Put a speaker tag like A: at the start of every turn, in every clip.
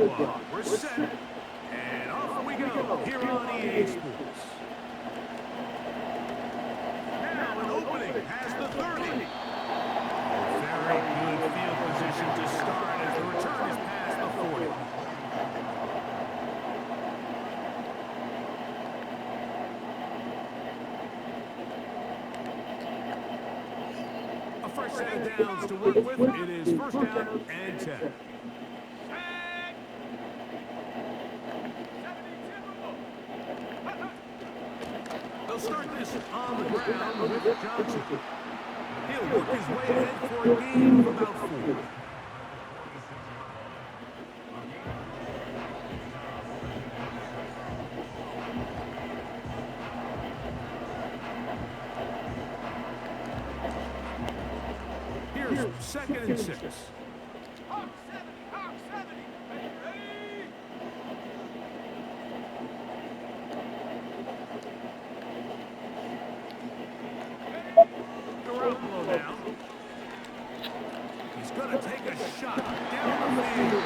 A: clock. We're set. And off we go here on EA Sports. Now an opening has the 30. Very good field position to start as the return is past the 40. A fresh set of downs to work with. It is first down and 10. They'll start this on the ground with Johnson. He'll work his way ahead for a gain of about 4. Here's second and 6.
B: Hawk 70, ready?
A: Garoppolo now. He's going to take a shot down the field.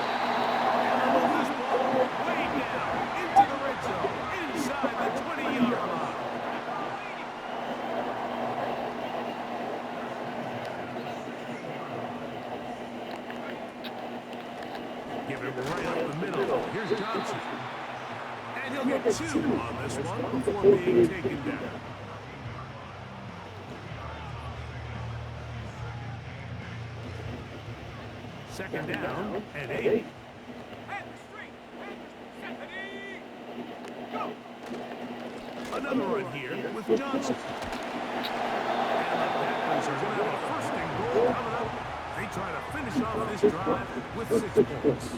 A: And they'll move this ball way down into the red zone, inside the 20-yard line. Give him right up the middle. Here's Johnson. And he'll get 2 on this one before being taken down. Second down and 8. Another run here with Johnson. And the Panthers are going to have a first and goal coming up. They try to finish off this drive with 6 points.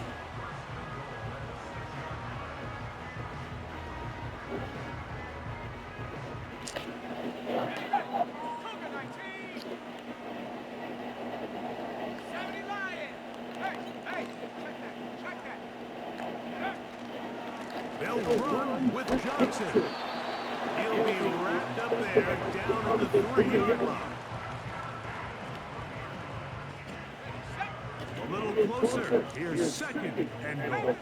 A: They'll run with Johnson. He'll be wrapped up there down at the 3-yard line. A little closer. Here's second and goal.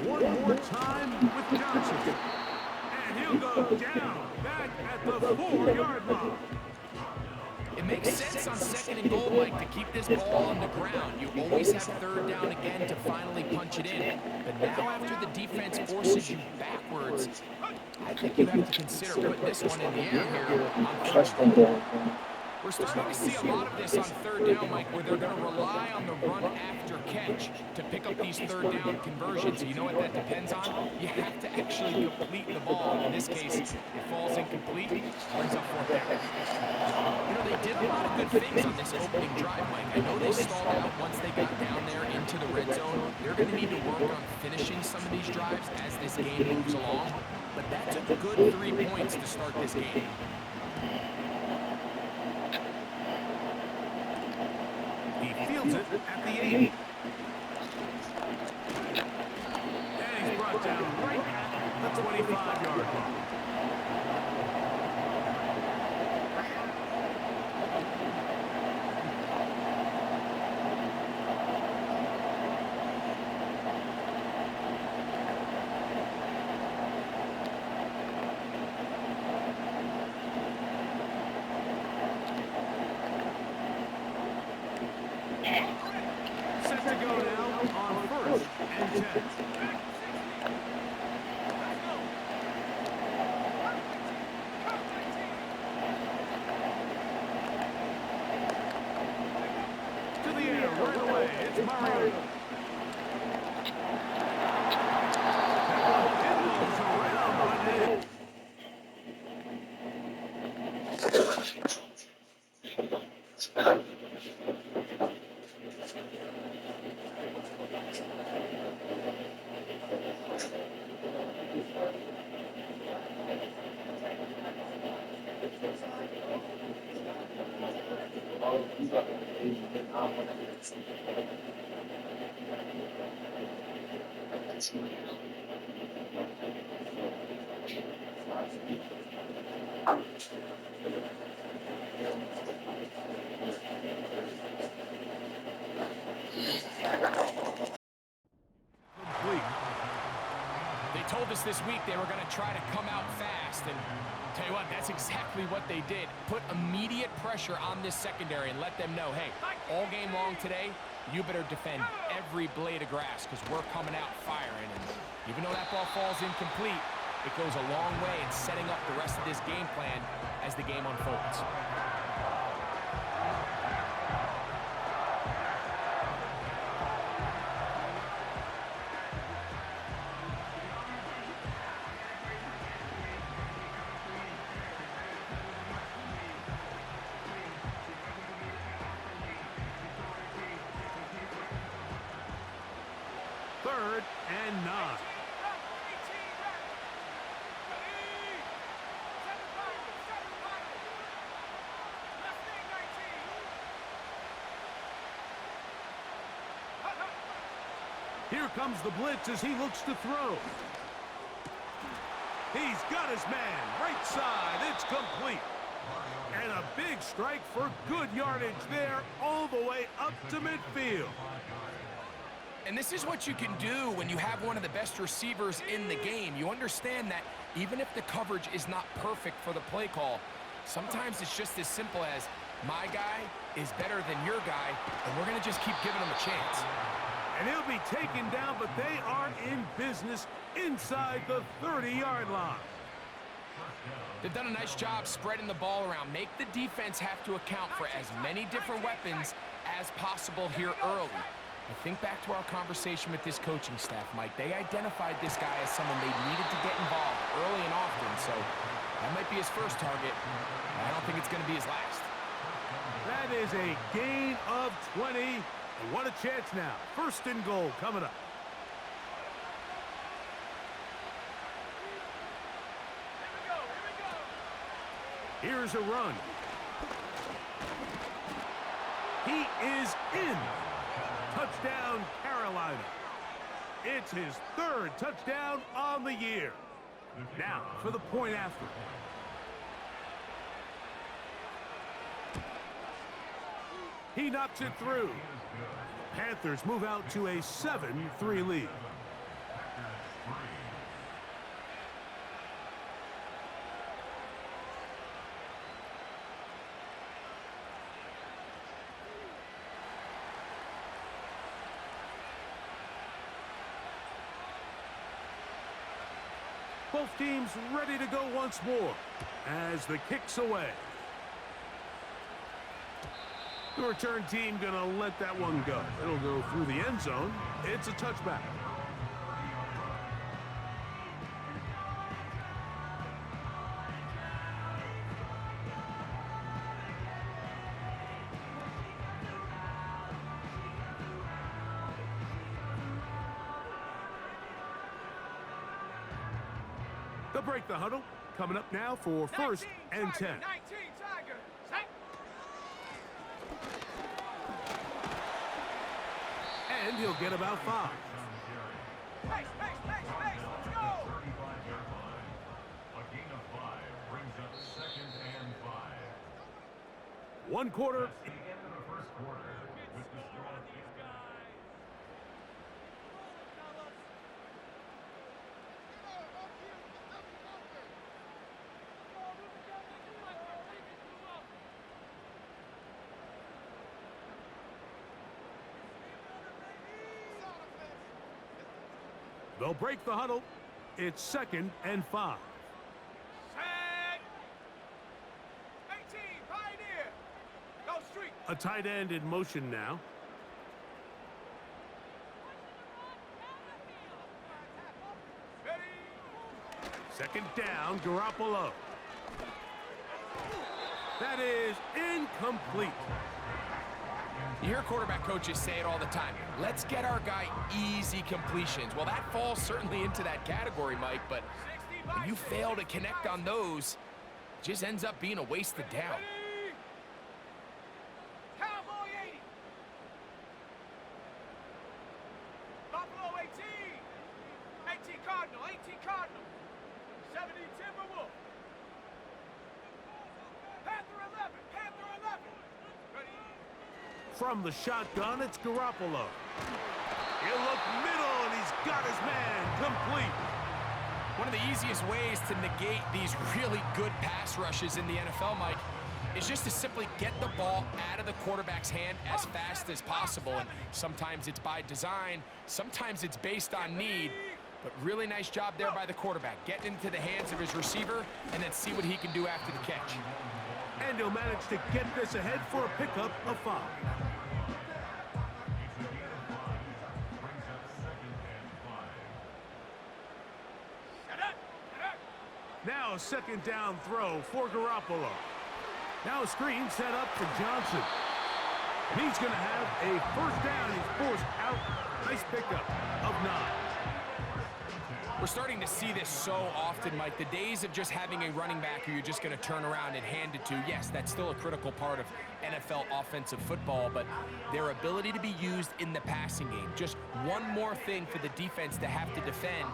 A: One more time with Johnson. And he'll go down back at the 4-yard line.
C: It makes sense on second and goal, Mike, to keep this ball on the ground. You always have third down again to finally punch it in. But now after the defense forces you backwards, I think you have to consider putting this one in the air here on first and goal. We're starting to see a lot of this on third down, Mike, where they're going to rely on the run after catch to pick up these third down conversions. You know what that depends on? You have to actually complete the ball. In this case, it falls incomplete, brings up 4th down. You know, they did a lot of good things on this opening drive, Mike. I know they stalled out once they got down there into the red zone. They're going to need to work on finishing some of these drives as this game moves along. But that took a good 3 points to start this game.
A: Fields it at the 8. And he's brought down right at the 25-yard line. Set to go now on first and 10. To the air, right away, it's Mario. Complete.
C: They told us this week they were going to try to come out fast, and tell you what, that's exactly what they did. Put immediate pressure on this secondary and let them know, hey, all game long today, you better defend every blade of grass because we're coming out firing. And even though that ball falls incomplete, it goes a long way in setting up the rest of this game plan as the game unfolds.
A: Third and 9. Here comes the blitz as he looks to throw. He's got his man, right side, it's complete. And a big strike for good yardage there, all the way up to midfield.
C: And this is what you can do when you have one of the best receivers in the game. You understand that even if the coverage is not perfect for the play call, sometimes it's just as simple as my guy is better than your guy, and we're going to just keep giving him a chance.
A: And he'll be taken down, but they are in business inside the 30-yard line.
C: They've done a nice job spreading the ball around. Make the defense have to account for as many different weapons as possible here early. I think back to our conversation with this coaching staff, Mike. They identified this guy as someone they needed to get involved early and often, so that might be his first target. I don't think it's going to be his last.
A: That is a gain of 20. And what a chance now. First and goal coming up. Here's a run. He is in. Touchdown, Carolina. It's his third touchdown on the year. Now for the point after. He knocks it through. Panthers move out to a 7-3 lead. Both teams ready to go once more as the kick's away. The return team gonna let that one go. It'll go through the end zone. It's a touchback. They'll break the huddle. Coming up now for first and 10.
B: 19 Tiger. Set.
A: And he'll get about 5.
B: Pace, pace, pace, pace. Let's go.
D: A gain of 5 brings up second and 5.
A: One quarter.
D: The end of the first quarter with the score.
A: They'll break the huddle. It's second and 5.
B: Set. 18, Pioneer. Go street.
A: A tight end in motion now.
B: Ready.
A: Second down, Garoppolo. That is incomplete.
C: You hear quarterback coaches say it all the time. Let's get our guy easy completions. Well, that falls certainly into that category, Mike, but
B: 60
C: when you
B: 60,
C: fail to connect on those, it just ends up being a wasted down.
B: Ready. Cowboy 80. Buffalo 18. 18 Cardinal, 18 Cardinal. 70 Timberwolves.
A: From the shotgun, it's Garoppolo. He'll look middle, and he's got his man complete.
C: One of the easiest ways to negate these really good pass rushes in the NFL, Mike, is just to simply get the ball out of the quarterback's hand as fast as possible. And sometimes it's by design, sometimes it's based on need. But really nice job there by the quarterback, getting into the hands of his receiver and then see what he can do after the catch.
A: And he'll manage to get this ahead for a pickup of 5. Now a second down throw for Garoppolo. Now a screen set up for Johnson. And he's going to have a first down. He's forced out. Nice pickup of 9.
C: We're starting to see this so often, Mike. The days of just having a running back who you're just going to turn around and hand it to, yes, that's still a critical part of NFL offensive football, but their ability to be used in the passing game, just one more thing for the defense to have to defend.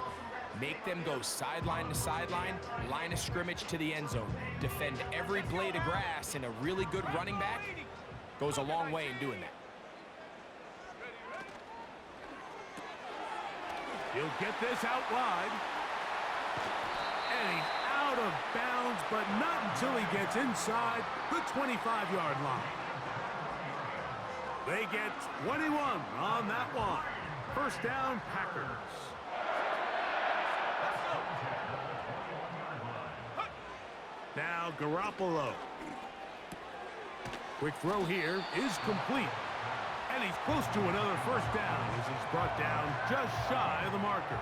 C: Make them go sideline to sideline, line of scrimmage to the end zone. Defend every blade of grass, and a really good running back goes a long way in doing that.
A: He'll get this out wide. And he's out of bounds, but not until he gets inside the 25-yard line. They get 21 on that one. First down, Packers. Now Garoppolo. Quick throw here is complete. And he's close to another first down as he's brought down just shy of the marker.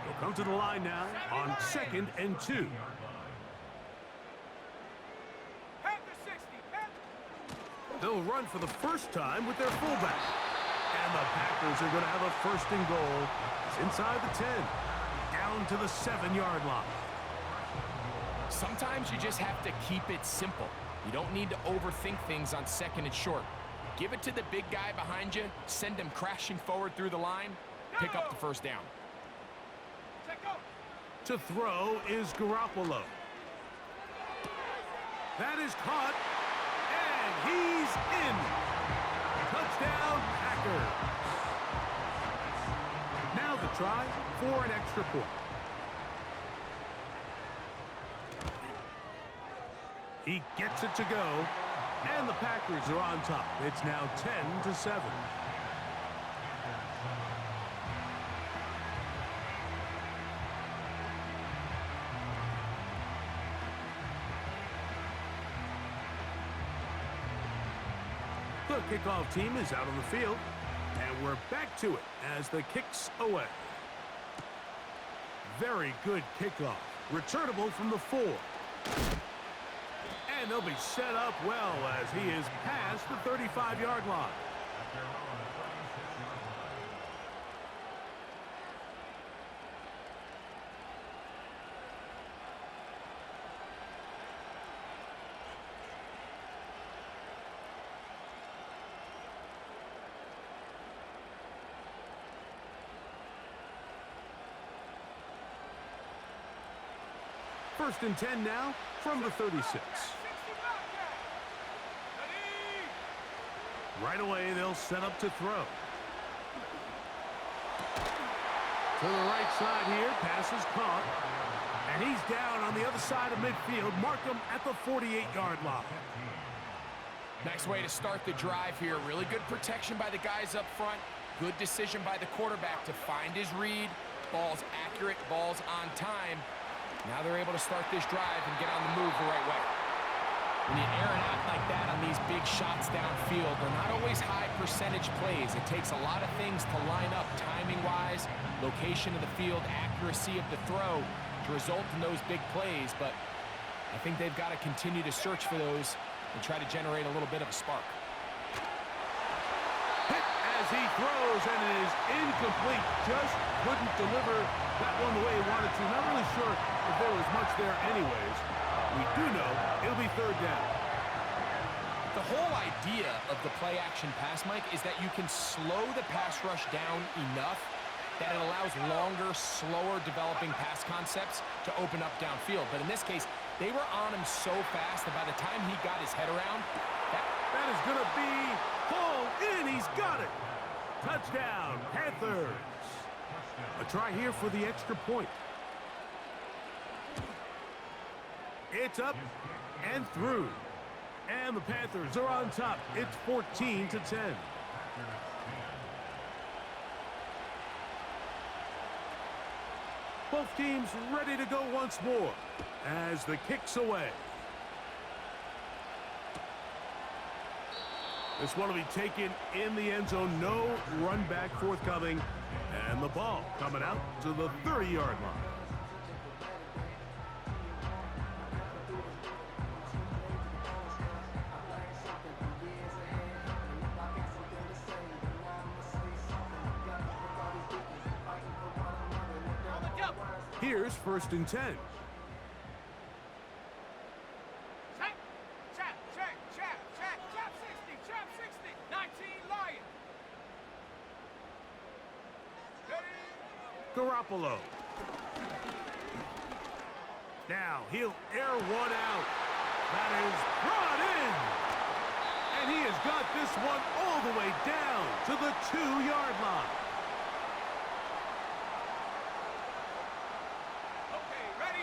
A: He'll come to the line now on 2nd and 2. They'll run for the first time with their fullback. And the Packers are going to have a first and goal. It's inside the 10, down to the 7-yard line.
C: Sometimes you just have to keep it simple. You don't need to overthink things on 2nd and short. Give it to the big guy behind you, send him crashing forward through the line, pick up the first down.
A: To throw is Garoppolo. That is caught, and he's in. Touchdown, Packers. Now the try for an extra point. He gets it to go, and the Packers are on top. It's now 10-7. The kickoff team is out on the field, and we're back to it as the kick's away. Very good kickoff. Returnable from the 4. And they'll be set up well as he is past the 35-yard line. First and 10 now from the 36. Right away, they'll set up to throw. To the right side here, pass is caught. And he's down on the other side of midfield. Mark him at the 48-yard line.
C: Nice way to start the drive here. Really good protection by the guys up front. Good decision by the quarterback to find his read. Ball's accurate, ball's on time. Now they're able to start this drive and get on the move the right way. When you air it out like that on these big shots downfield, they're not always high percentage plays. It takes a lot of things to line up timing-wise, location of the field, accuracy of the throw to result in those big plays. But I think they've got to continue to search for those and try to generate a little bit of a spark.
A: Hit as he throws, and it is incomplete. Just couldn't deliver that one the way he wanted to. Not really sure if there was much there anyways. We do know it'll be third down.
C: The whole idea of the play-action pass, Mike, is that you can slow the pass rush down enough that it allows longer, slower developing pass concepts to open up downfield. But in this case, they were on him so fast that by the time he got his head around, that
A: That is going to be pulled in. He's got it. Touchdown, Panthers. A try here for the extra point. It's up and through. And the Panthers are on top. It's 14-10. Both teams ready to go once more as the kick's away. This one will be taken in the end zone. No run back forthcoming. And the ball coming out to the 30-yard line. Here's 1st and 10.
B: Check, check, check, check, check, check 60, 19 Lion.
A: Garoppolo. Now he'll air one out. That is brought in. And he has got this one all the way down to the 2-yard line.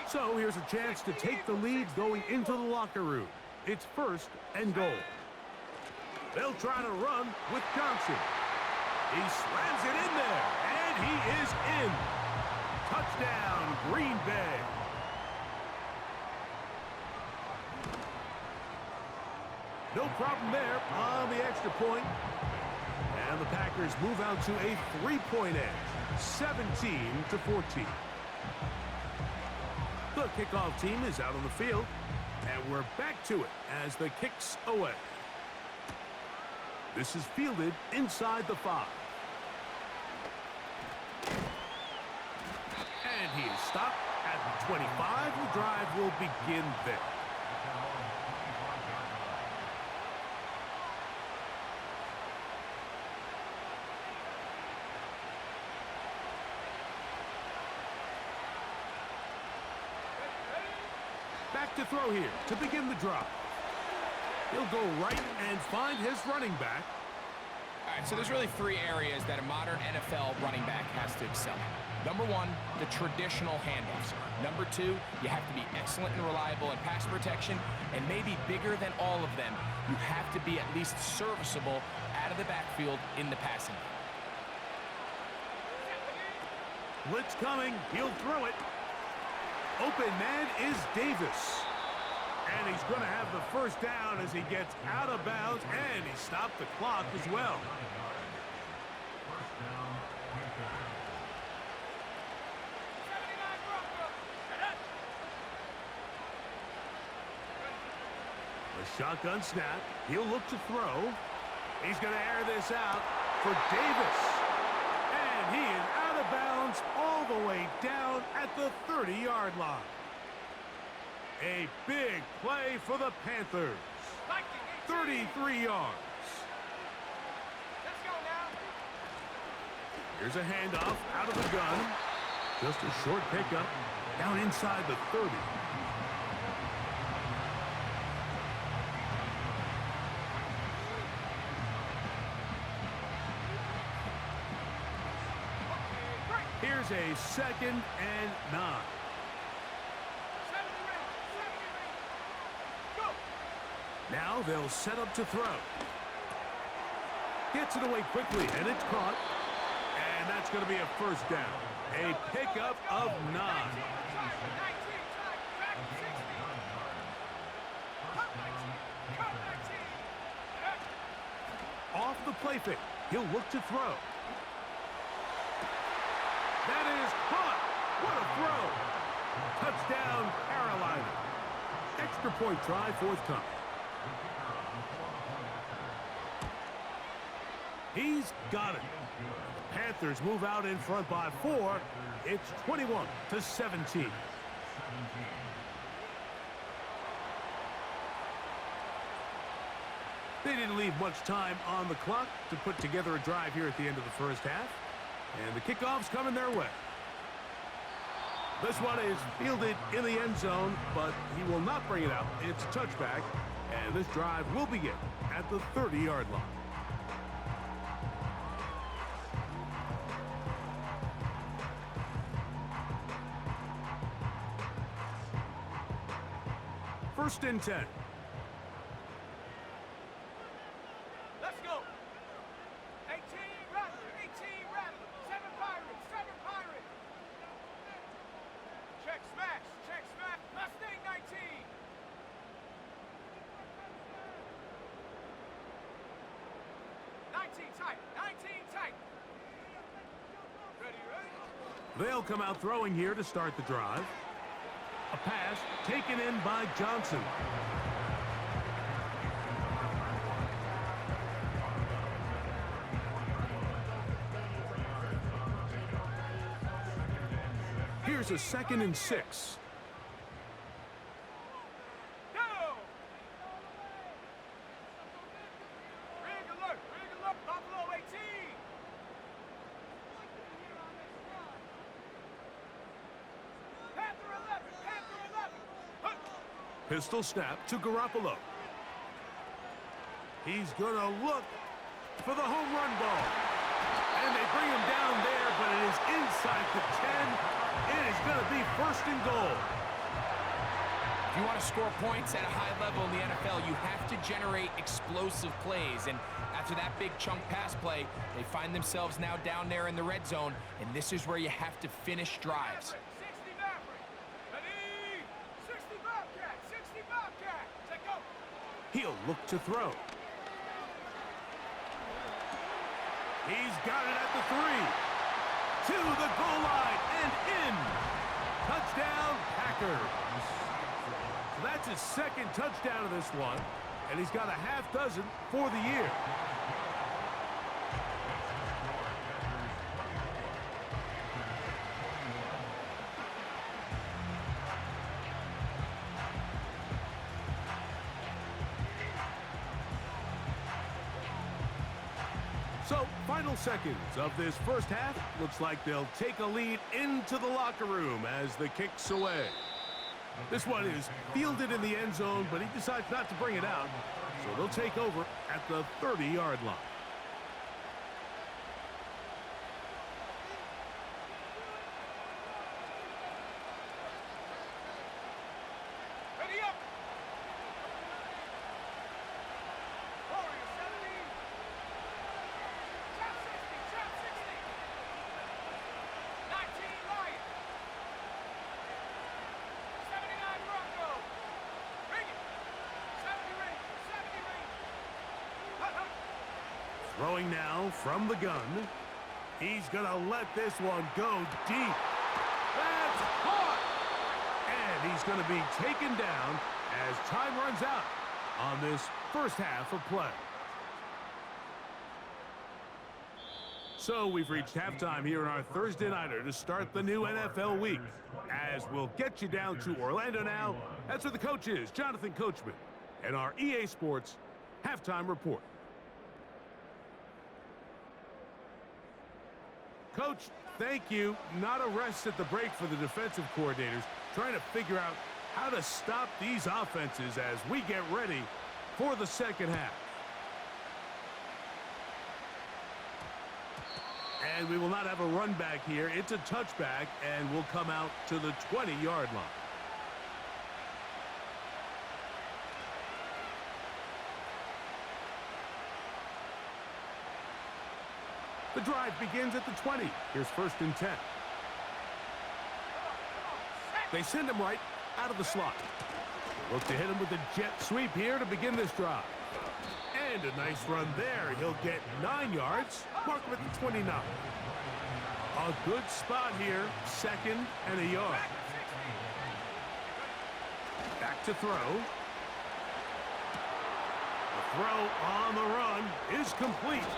A: So here's a chance to take the lead going into the locker room. It's 1st and goal. They'll try to run with Johnson. He slams it in there, and he is in. Touchdown, Green Bay. No problem there on the extra point. And the Packers move out to a 3-point edge, 17-14. The kickoff team is out on the field, and we're back to it as the kick's away. This is fielded inside the 5. And he is stopped at the 25. The drive will begin there. Back to throw here to begin the drive. He'll go right and find his running back.
C: All right, so there's really 3 areas that a modern NFL running back has to excel in. Number 1, the traditional handoffs. Number 2, you have to be excellent and reliable in pass protection, and maybe bigger than all of them, you have to be at least serviceable out of the backfield in the passing game.
A: Blitz coming. He'll throw it. Open man is Davis. And he's going to have the first down as he gets out of bounds, and he stopped the clock as well. A shotgun snap. He'll look to throw. He's going to air this out for Davis. And he is out of bounds all the way down at the 30-yard line. A big play for the Panthers. 33 yards.
B: Let's go now.
A: Here's a handoff out of the gun. Just a short pickup down inside the 30. Here's a 2nd and 9. Now they'll set up to throw. Gets it away quickly, and it's caught. And that's going to be a first down. A pickup of 9. Off the play fake. He'll look to throw. That is caught. What a throw. Touchdown, Carolina. Extra point try forthcoming. He's got it. The Panthers move out in front by 4. It's 21-17. They didn't leave much time on the clock to put together a drive here at the end of the first half. And the kickoff's coming their way. This one is fielded in the end zone, but he will not bring it out. It's a touchback, And this drive will begin at the 30-yard line. First and 10.
B: Let's go. 18 Rattler, 18 Rattler, 7 Pirates, 7 Pirates. Check smash, Mustang 19. 19 tight, 19 tight. Ready, ready?
A: They'll come out throwing here to start the drive. A pass taken in by Johnson. Here's a 2nd and 6.
B: Go! Rig alert, Buffalo 18. Panther 11, Panther 11. Huh.
A: Pistol snap to Garoppolo. He's gonna look for the home run ball. And they bring him down there, but it is inside the 10. It is gonna be 1st and goal.
C: If you want to score points at a high level in the NFL, you have to generate explosive plays. And after that big chunk pass play, they find themselves now down there in the red zone, and this is where you have to finish drives.
B: 60 Maverick. Ready? 60 Bobcat, 60 Bobcat. Take go.
A: He'll look to throw. He's got it at the 3. To the goal line and in. Touchdown, Packers. So that's his 2nd touchdown of this one, and he's got a half dozen for the year. So, final seconds of this first half. Looks like they'll take a lead into the locker room as the kick's away. This one is fielded in the end zone, but he decides not to bring it out. So they'll take over at the 30-yard line.
B: Ready up. Warrior 70. Trap 60. 19 Lion. 79 Bronco. Bring it. 70 Ranger, 70 Ranger. Hut, hut.
A: Throwing now from the gun. He's going to let this one go deep. That's caught! And he's going to be taken down as time runs out on this first half of play. So we've reached halftime here in our Thursday Nighter to start the new NFL week. As we'll get you down to Orlando now, that's where the coach is, Jonathan Coachman, and our EA Sports Halftime Report. Coach, thank you. Not a rest at the break for the defensive coordinators, trying to figure out how to stop these offenses as we get ready for the second half. And we will not have a run back here. It's a touchback, and we'll come out to the 20-yard line. The drive begins at the 20. Here's 1st and 10. They send him right out of the slot. Look to hit him with a jet sweep here to begin this drive. And a nice run there. He'll get 9 yards. Mark him at the 29. A good spot here. 2nd and a yard. Back to throw. The throw on the run is complete.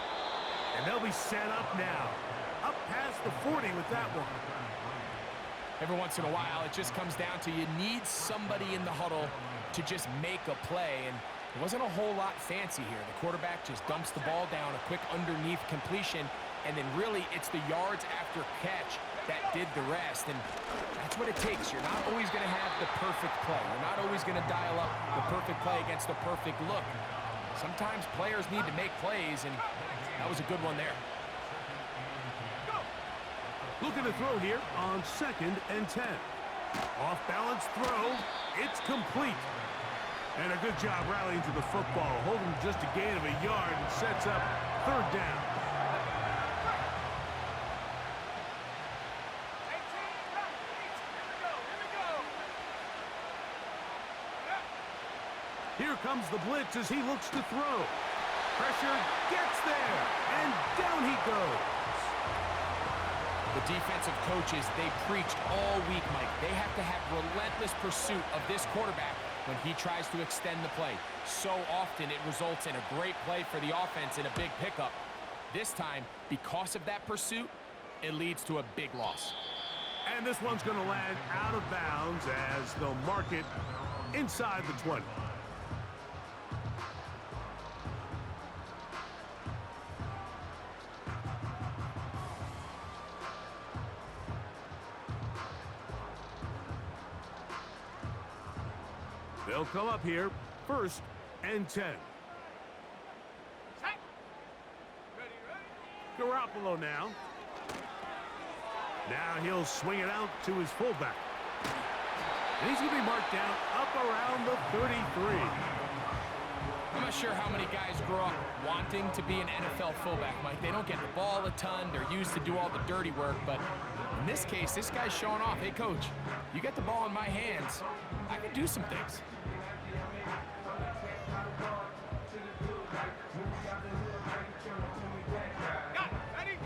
A: And they'll be set up now. Up past the 40 with that one.
C: Every once in a while, it just comes down to you need somebody in the huddle to just make a play. And it wasn't a whole lot fancy here. The quarterback just dumps the ball down, a quick underneath completion, and then really it's the yards after catch that did the rest, and that's what it takes. You're not always going to have the perfect play. You're not always going to dial up the perfect play against the perfect look. Sometimes players need to make plays, and that was a good one there.
A: Looking to throw here on 2nd and 10. Off-balance throw. It's complete. And a good job rallying to the football, holding just a gain of a yard and sets up 3rd down. Here comes the blitz as he looks to throw. Pressure gets there, and down he goes.
C: The defensive coaches, they preached all week, Mike. They have to have relentless pursuit of this quarterback when he tries to extend the play. So often it results in a great play for the offense and a big pickup. This time, because of that pursuit, it leads to a big loss.
A: And this one's going to land out of bounds as they'll mark it inside the 20. They'll come up here, 1st and 10. Garoppolo now. Now he'll swing it out to his fullback. And he's going to be marked down up around the 33.
C: I'm not sure how many guys grow up wanting to be an NFL fullback, Mike. They don't get the ball a ton. They're used to do all the dirty work. But in this case, this guy's showing off. Hey, coach, you get the ball in my hands. I can do some things.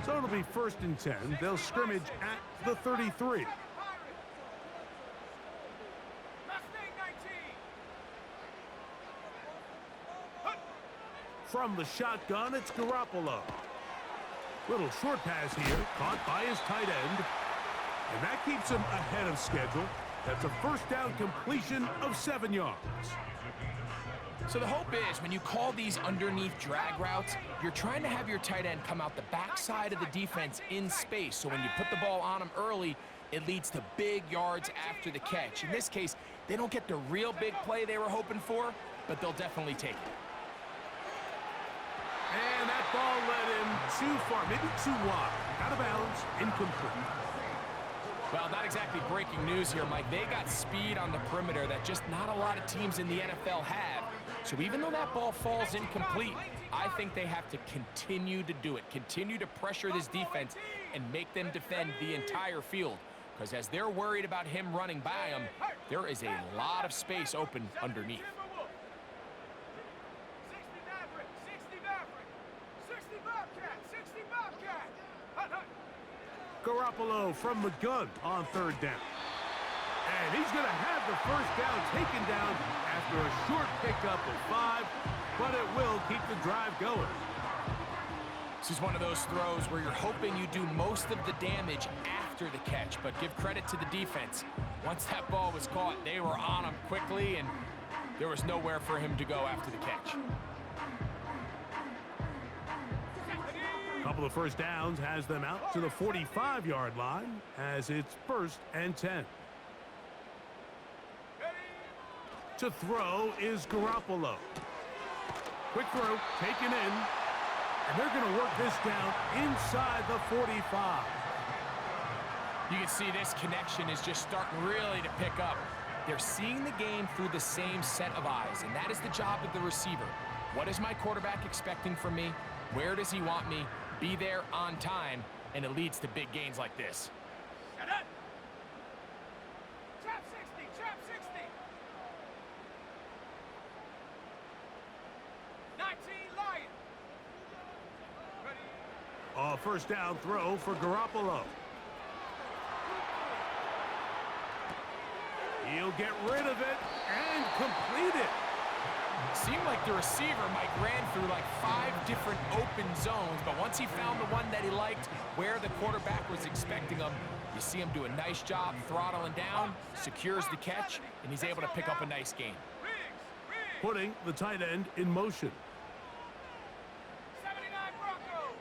A: So it'll be 1st and 10. They'll scrimmage at the 33. From the shotgun, it's Garoppolo. Little short pass here, caught by his tight end. And that keeps him ahead of schedule. That's a 1st down completion of 7 yards.
C: So the hope is when you call these underneath drag routes, you're trying to have your tight end come out the backside of the defense in space. So when you put the ball on him early, it leads to big yards after the catch. In this case, they don't get the real big play they were hoping for, but they'll definitely take it.
A: And that ball led him too far, maybe too wide. Out of bounds, incomplete.
C: Well, not exactly breaking news here, Mike. They got speed on the perimeter that just not a lot of teams in the NFL have. So even though that ball falls incomplete, I think they have to continue to do it. Continue to pressure this defense and make them defend the entire field. Because as they're worried about him running by them, there is a lot of space open underneath.
A: Garoppolo from the gun on 3rd down. And he's going to have the 1st down taken down after a short pickup of 5, but it will keep the drive going.
C: This is one of those throws where you're hoping you do most of the damage after the catch, but give credit to the defense. Once that ball was caught, they were on him quickly, and there was nowhere for him to go after the catch.
A: A couple of 1st downs has them out to the 45-yard line as it's 1st and 10. To throw is Garoppolo. Quick throw, taken in, and they're going to work this down inside the 45.
C: You can see this connection is just starting really to pick up. They're seeing the game through the same set of eyes, and that is the job of the receiver. What is my quarterback expecting from me? Where does he want me? Be there on time, and it leads to big gains like this.
B: Trap 60, trap 60. 19 Lion. Ready.
A: A 1st down throw for Garoppolo. He'll get rid of it and complete it.
C: Seemed like the receiver, Mike, ran through like 5 different open zones, but once he found the one that he liked, where the quarterback was expecting him, you see him do a nice job throttling down, secures the catch, and he's able to pick up a nice gain.
A: Putting the tight end in motion.
B: 79 Bronco.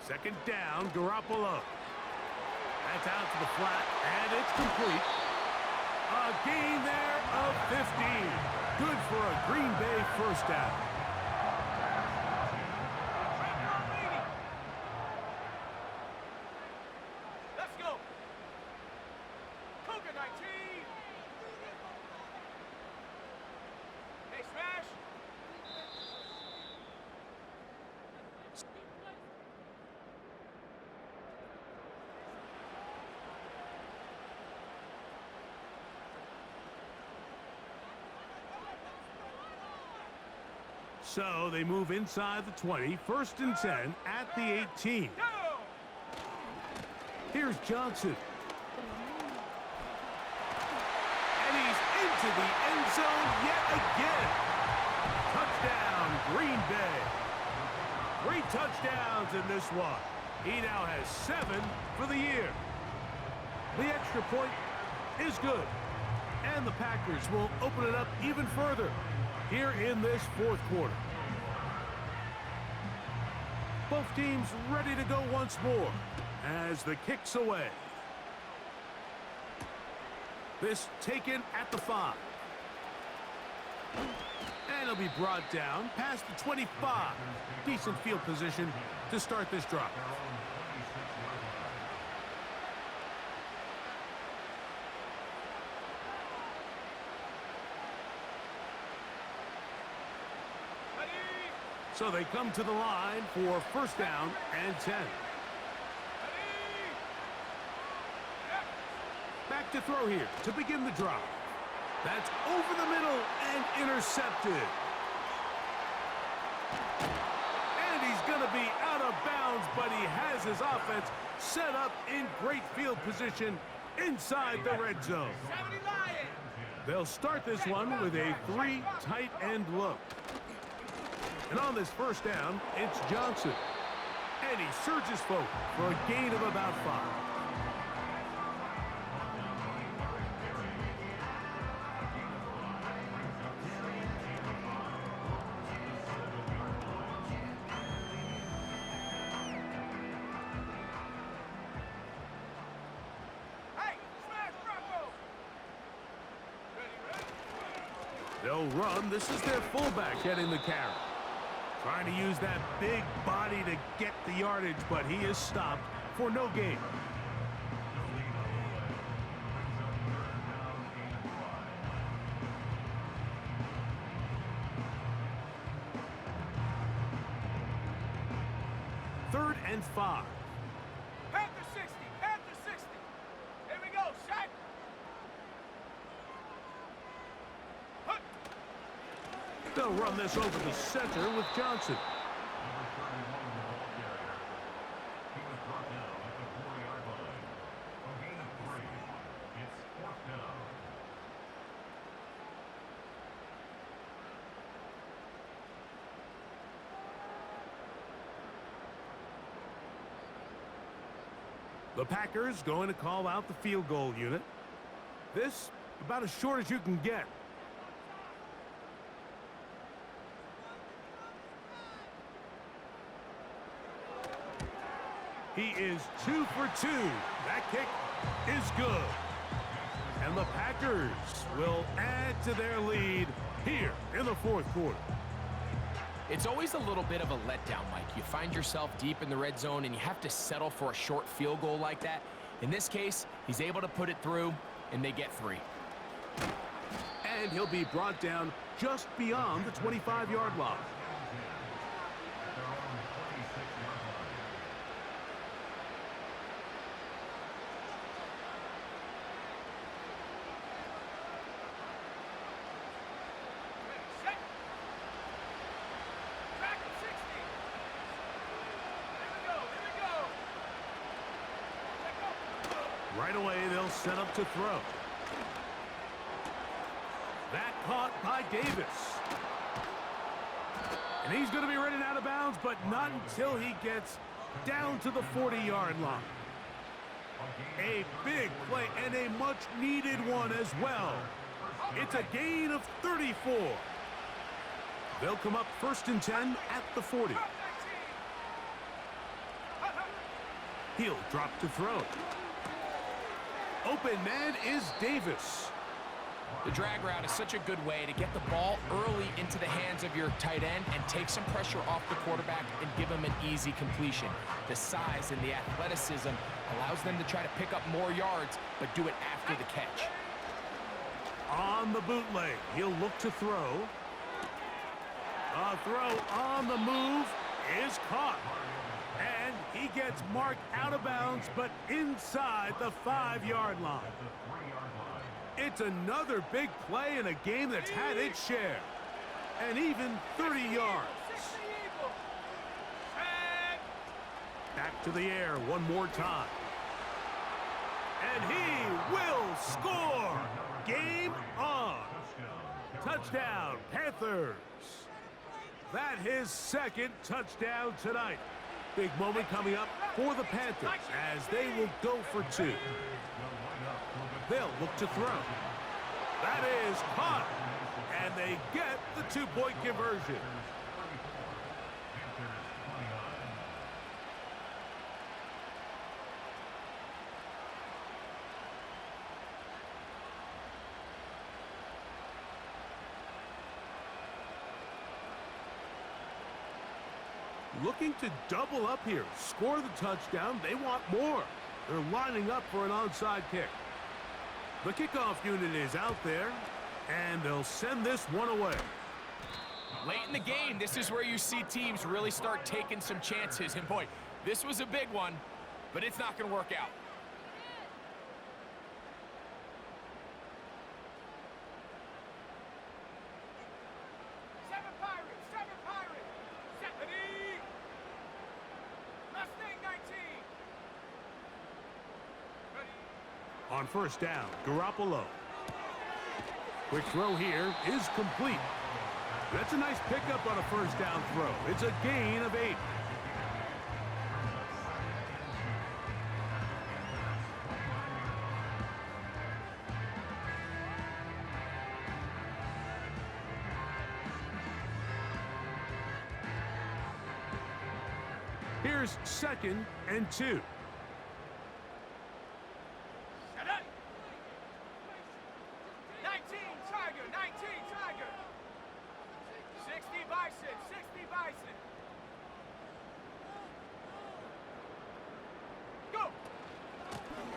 A: Second down, Garoppolo. That's out to the flat, and it's complete. A gain there of 15. Good for a Green Bay first down.
B: Let's go. Cougar 19. Hey, Smash.
A: So they move inside the 20, 1st and 10 at the 18.
B: Go.
A: Here's Johnson. And he's into the end zone yet again. Touchdown, Green Bay. 3 touchdowns in this one. He now has 7 for the year. The extra point is good. And the Packers will open it up even further here in this 4th quarter. Both teams ready to go once more as the kick's away. This taken at the 5. And it'll be brought down past the 25. Decent field position to start this drive. So they come to the line for 1st down and 10. Back to throw here to begin the drive. That's over the middle and intercepted. And he's going to be out of bounds, but he has his offense set up in great field position inside the red zone. They'll start this one with a 3 tight end look. And on this 1st down, it's Johnson. And he surges forward for a gain of about 5.
B: Hey, Smash Bronco. Ready?
A: They'll run. This is their fullback getting the carry. Trying to use that big body to get the yardage, but he is stopped for no gain. Third and 5.
B: Panther 60. Panther 60. Here we go. Shot.
A: They'll run this over the center with Johnson.
D: Number 31 on the ball carrier. He was brought down at the 40-yard line. A gain of 3. It's 4th down.
A: The Packers going to call out the field goal unit. This about as short as you can get. He is 2 for 2. That kick is good. And the Packers will add to their lead here in the 4th quarter.
C: It's always a little bit of a letdown, Mike. You find yourself deep in the red zone and you have to settle for a short field goal like that. In this case, he's able to put it through and they get 3.
A: And he'll be brought down just beyond the 25-yard line.
D: They're on the 26-yard line.
B: Set. Track at 60. Here we go. Here we go. Check up.
A: Right away, they'll set up to throw. That caught by Davis. And he's going to be running out of bounds, but not until he gets down to the 40-yard line. A big play and a much-needed one as well. It's a gain of 34. They'll come up 1st and 10 at the 40.
B: Hut, 19. Hut,
A: He'll drop to throw. Open man is Davis.
C: The drag route is such a good way to get the ball early into the hands of your tight end and take some pressure off the quarterback and give him an easy completion. The size and the athleticism allows them to try to pick up more yards, but do it after the catch.
A: On the bootleg, he'll look to throw. A throw on the move is caught. And he gets marked out of bounds, but inside the 5-yard line. It's another big play in a game that's had its share. And even 30 yards. Back to the air one more time. And he will score. Game on. Touchdown, Panthers. That his second touchdown tonight. Big moment coming up for the Panthers as they will go for 2. They'll look to throw. That is caught. And they get the 2-point conversion. Looking to double up here, score the touchdown. They want more. They're lining up for an onside kick. The kickoff unit is out there, and they'll send this one away.
C: Late in the game, this is where you see teams really start taking some chances. And boy, this was a big one, but it's not going to work out.
A: On first down, Garoppolo. Quick throw here is complete. That's a nice pickup on a first down throw. It's a gain of 8. Here's 2nd and 2.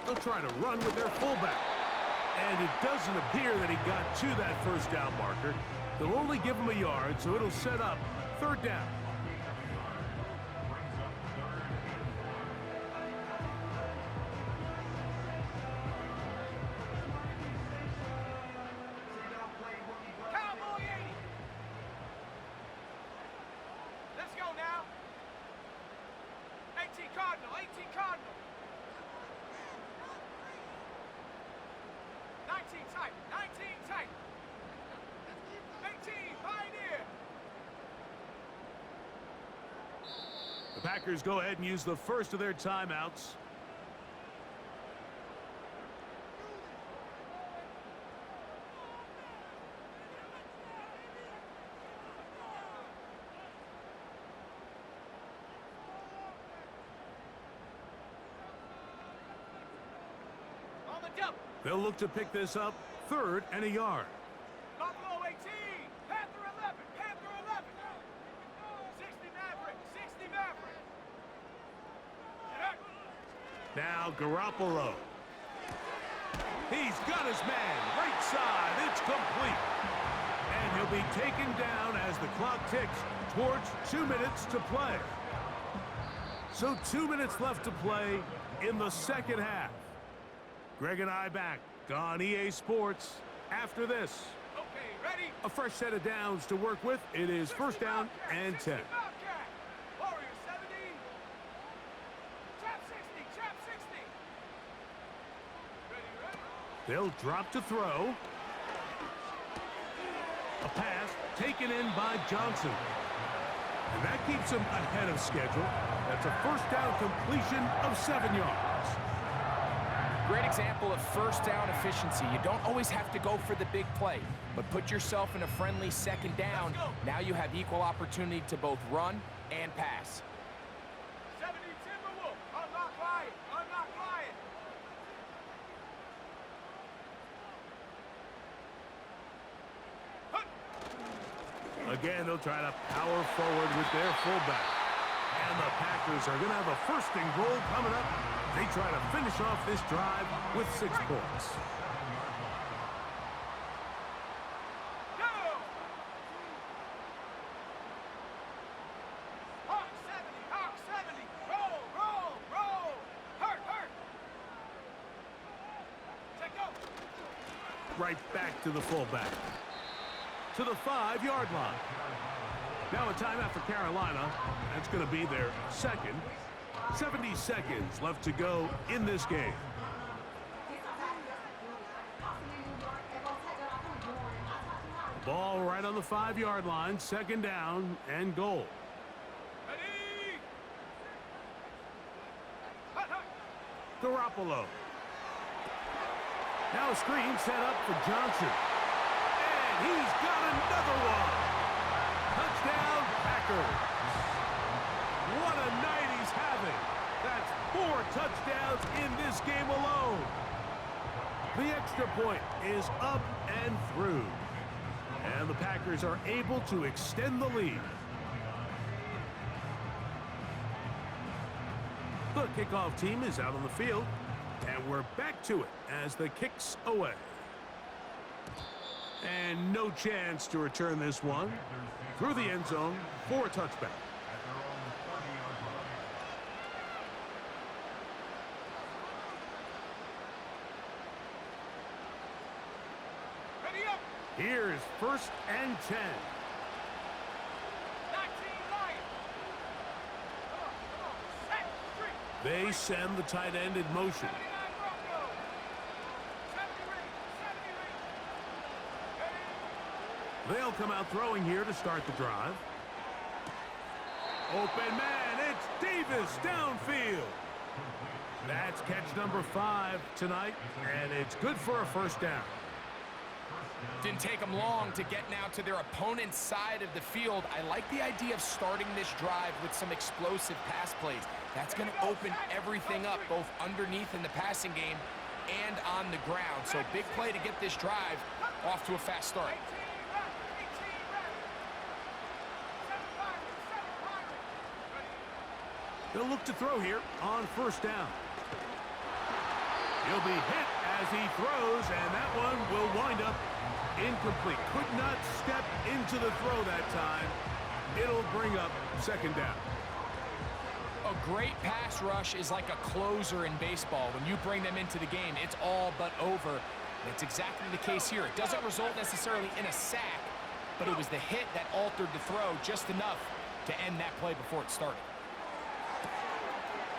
A: They'll try to run with their fullback. And it doesn't appear that he got to that first down marker. They'll only give him a yard, so it'll set up 3rd down.
B: Cowboy 80. Let's go now. 18 Cardinal, 18 Cardinal. 19 tight, 19 tight. 18 Pioneer.
A: The Packers go ahead and use the first of their timeouts.
B: On the double.
A: They'll look to pick this up 3rd and a yard.
B: Buffalo 18, Panther 11, Panther 11. 60 Maverick, 60 Maverick.
A: Now Garoppolo. He's got his man, right side, it's complete. And he'll be taken down as the clock ticks towards 2 minutes to play. So 2 minutes left to play in the second half. Greg and I back on EA Sports after this.
B: Okay, ready?
A: A fresh set of downs to work with. It is first down and 10.
B: Warrior 70. Trap 60, trap 60. Ready, ready?
A: They'll drop to throw. A pass taken in by Johnson. And that keeps him ahead of schedule. That's a first down completion of 7 yards.
C: Great example of first down efficiency. You don't always have to go for the big play, but put yourself in a friendly second down. Now you have equal opportunity to both run and pass.
B: 70 Timberwolf, unlock line.
A: Again, they'll try to power forward with their fullback. And the Packers are going to have a first and goal coming up. They try to finish off this drive with 6 points.
B: Go! Hawk 70, Hawk 70. Roll, roll, roll. Hurt, hurt. Check go.
A: Right back to the fullback. To the 5-yard line. Now a timeout for Carolina. That's going to be their second. 70 seconds left to go in this game. Ball right on the 5-yard line. Second down and goal.
B: Ready? Hut, hut.
A: Garoppolo. Now a screen set up for Johnson. And he's got another one. Touchdown, Packers. What a night he's having. That's 4 touchdowns in this game alone. The extra point is up and through. And the Packers are able to extend the lead. The kickoff team is out on the field. And we're back to it as the kick's away. And no chance to return this one through the end zone for a touchback.
B: Ready up.
A: Here's 1st and 10.
B: 19 Lions. Come on. Set, street.
A: They send the tight end in motion.
B: 79 Bronco. 70 ring, 70 ring. Ready?
A: They'll come out throwing here to start the drive. Open man, it's Davis downfield. That's catch number 5 tonight, and it's good for a first down.
C: Didn't take them long to get now to their opponent's side of the field. I like the idea of starting this drive with some explosive pass plays. That's going to open everything up, both underneath in the passing game and on the ground. So big play to get this drive off to a fast start.
B: 18 rep, 18 rep. 7 Pirates, 7 Pirates. Ready?
A: They'll look to throw here on first down. He'll be hit as he throws, and that one will wind up incomplete. Could not step into the throw that time. It'll bring up second down.
C: A great pass rush is like a closer in baseball. When you bring them into the game, it's all but over. That's exactly the case here. It doesn't result necessarily in a sack, but it was the hit that altered the throw just enough to end that play before it started.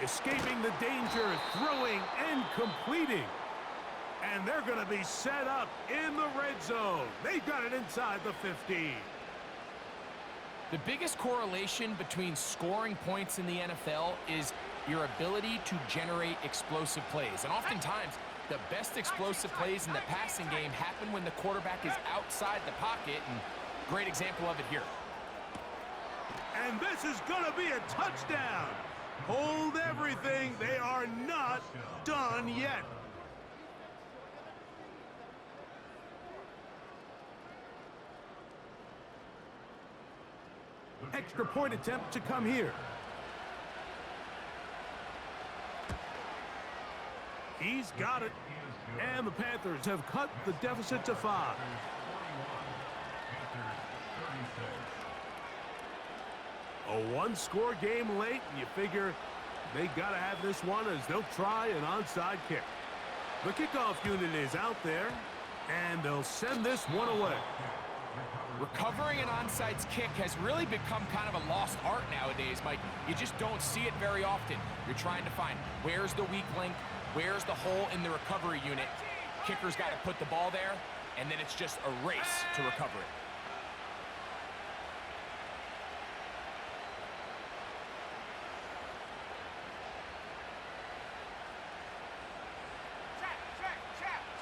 A: Escaping the danger, throwing and completing. And they're going to be set up in the red zone. They got it inside the 15.
C: The biggest correlation between scoring points in the NFL is your ability to generate explosive plays. And oftentimes, the best explosive plays in the passing game happen when the quarterback is outside the pocket, and great example of it here.
A: And this is going to be a touchdown. Hold everything. They are not done yet. Extra point attempt to come here. He's got it. And the Panthers have cut the deficit to 5. A one-score game late, and you figure they got to have this one as they'll try an onside kick. The kickoff unit is out there, and they'll send this one away.
C: Recovering an onside kick has really become kind of a lost art nowadays, Mike. You just don't see it very often. You're trying to find where's the weak link, where's the hole in the recovery unit. Kicker's got to put the ball there, and then it's just a race to recover it.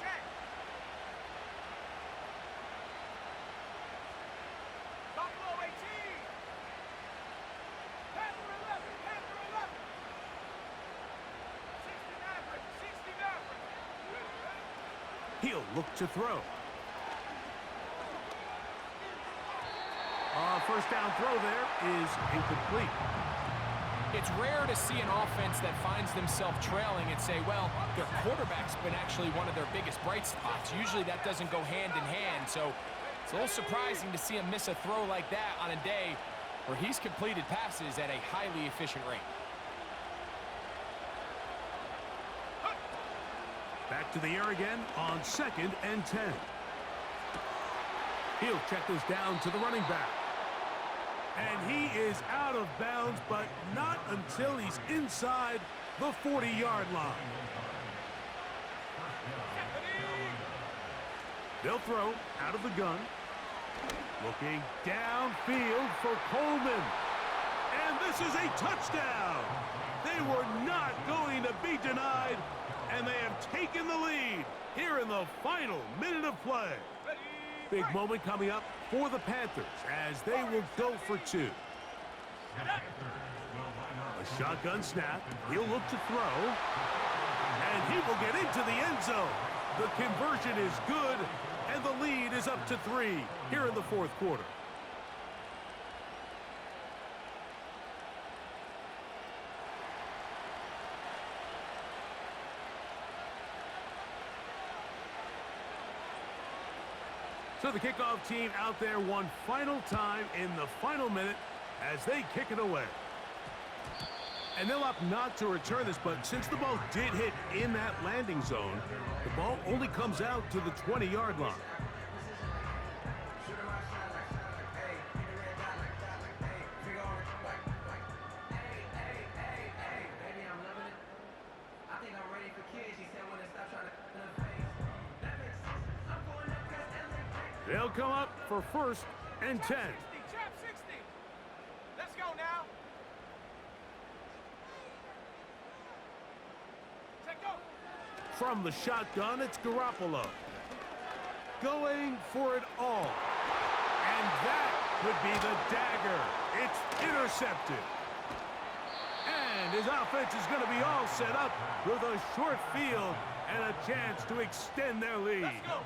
B: Check. Buffalo 18. Panther 11. 60 Maverick. 60 Maverick. Ready?
A: He'll look to throw. first down throw there is incomplete.
C: It's rare to see an offense that finds themselves trailing and say, well, their quarterback's been actually one of their biggest bright spots. Usually that doesn't go hand in hand, so it's a little surprising to see him miss a throw like that on a day where he's completed passes at a highly efficient rate.
A: Back to the air again on 2nd and 10. He'll check this down to the running back. And he is out of bounds, but not until he's inside the 40-yard line. They'll throw out of the gun. Looking downfield for Coleman. And this is a touchdown. They were not going to be denied, and they have taken the lead here in the final minute of play. Big moment coming up for the Panthers as they will go for 2. A shotgun snap. He'll look to throw. And he will get into the end zone. The conversion is good, and the lead is up to 3 here in the 4th quarter. So the kickoff team out there one final time in the final minute as they kick it away. And they'll opt not to return this, but since the ball did hit in that landing zone, the ball only comes out to the 20-yard line. They'll come up for 1st and 10.
B: Trap 60. Let's go now. Take go.
A: From the shotgun, it's Garoppolo. Going for it all. And that could be the dagger. It's intercepted. And his offense is going to be all set up with a short field and a chance to extend their lead.
B: Let's go.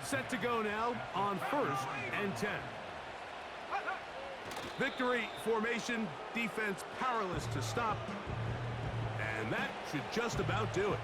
A: Set to go now on 1st and 10. Victory formation, defense powerless to stop. And that should just about do it.